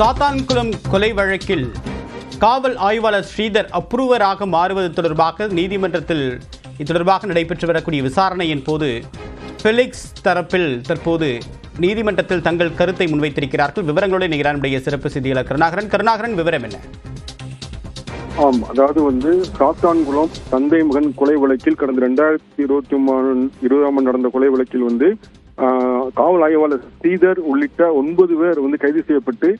சாத்தான்குளம் கொலை வழக்கில் காவல் ஆய்வாளர் ஸ்ரீதர் அப்ரூவராக மாறுவது தொடர்பாக நீதிமன்றத்தில் இது தொடர்பாக நடைபெற்று வரக்கூடிய விசாரணையின் போது ஃபெலிக்ஸ் தரப்பில் தற்போது நீதிமன்றத்தில் தங்கள் கருத்தை முன்வைத்திருக்கிறார்கள். விவரங்களோடு நிகரானுடைய சிறப்பு செய்தியாளர் கருணாகரன் விவரம் என்ன? அதாவது சாத்தான்குளம் தந்தை மகன் கொலை வழக்கில் கடந்த 2020 நடந்த கொலை வழக்கில் காவல் ஆய்வாளர் ஸ்ரீதர் உள்ளிட்ட 9 பேர் கைது செய்யப்பட்டு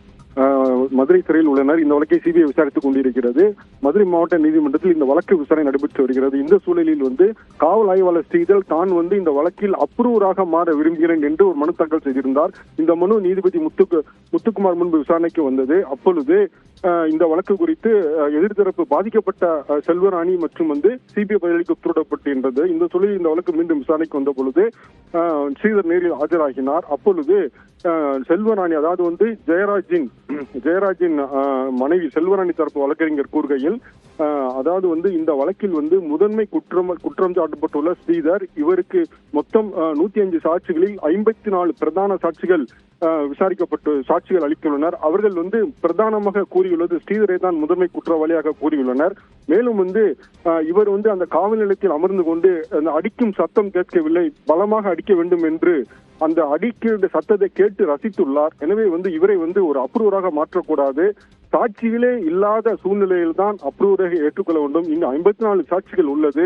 மதுரை சிறையில் உள்ளனர். இந்த வழக்கை சிபிஐ விசாரித்துக் கொண்டிருக்கிறது. மதுரை மாவட்ட நீதிமன்றத்தில் இந்த வழக்கு விசாரணை நடைபெற்று வருகிறது. இந்த சூழலில் காவல் ஆய்வாளர் ஸ்ரீதர் தான் இந்த வழக்கில் அப்ரூவராக மாற விரும்புகிறேன் என்று ஒரு மனு தாக்கல் செய்திருந்தார். இந்த மனு நீதிபதி முத்துக்குமார் முன்பு விசாரணைக்கு வந்தது. அப்பொழுது இந்த வழக்கு குறித்து எதிர்த்தரப்பு பாதிக்கப்பட்ட செல்வராணி மற்றும் சிபிஐ பதிலளிக்க உத்தரவிடப்பட்டிருந்தது. இந்த சூழலில் இந்த வழக்கு மீண்டும் விசாரணைக்கு வந்த பொழுது ஸ்ரீதர் நேரில் ஆஜராகினார். அப்பொழுது செல்வராணி அதாவது ஜெயராஜின் மனைவி செல்வராணி தரப்பு வழக்கறிஞர் கூறுகையில் அதாவது இந்த வழக்கில் முதன்மை குற்றம் சாட்டப்பட்டுள்ள ஸ்ரீதர் இவருக்கு மொத்தம் 105 சாட்சிகளில் 54 பிரதான சாட்சிகள் விசாரிக்கப்பட்டு சாட்சிகள் அளித்துள்ளனர். அவர்கள் பிரதானமாக கூறியுள்ளது ஸ்ரீதரை தான் முதன்மை குற்றவாளியாக கூறியுள்ளனர். மேலும் இவர் அந்த காவல் நிலையத்தில் அமர்ந்து கொண்டு அந்த அடிக்கும் சத்தம் கேட்கவில்லை, பலமாக அடிக்க வேண்டும் என்று அந்த அடிக்கிற சத்தத்தை கேட்டு ரசித்துள்ளார். எனவே இவரை ஒரு அப்ரூவராக மாற்றக்கூடாது. சாட்சிகளே இல்லாத சூழ்நிலையில் தான் அப்ரூவராக ஏற்றுக்கொள்ள வேண்டும். இன்னும் 54 சாட்சிகள் உள்ளது.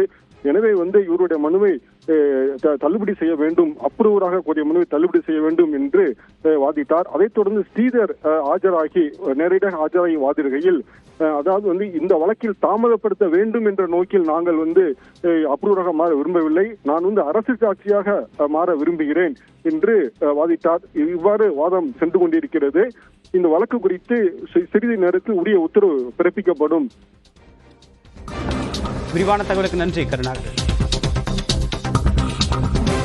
எனவே இவருடைய மனுவை தள்ளுபடி செய்ய வேண்டும், அப்ரூவராக கூடிய மனுவை தள்ளுபடி செய்ய வேண்டும் என்று வாதிட்டார். அதைத் தொடர்ந்து ஸ்ரீதர் நேரடியாக ஆஜராகி வாதிடுகையில் அதாவது இந்த வழக்கில் தாமதப்படுத்த வேண்டும் என்ற நோக்கில் நாங்கள் அப்ரூவராக மாற விரும்பவில்லை, நான் அரசு சாட்சியாக மாற விரும்புகிறேன் என்று வாதிட்டார். இவ்வாறு வாதம் சென்று கொண்டிருக்கிறது. இந்த வழக்கு குறித்து சிறிது நேரத்தில் உரிய உத்தரவு பிறப்பிக்கப்படும். விரிவான தகவலுக்கு நன்றி கருணாகரன்.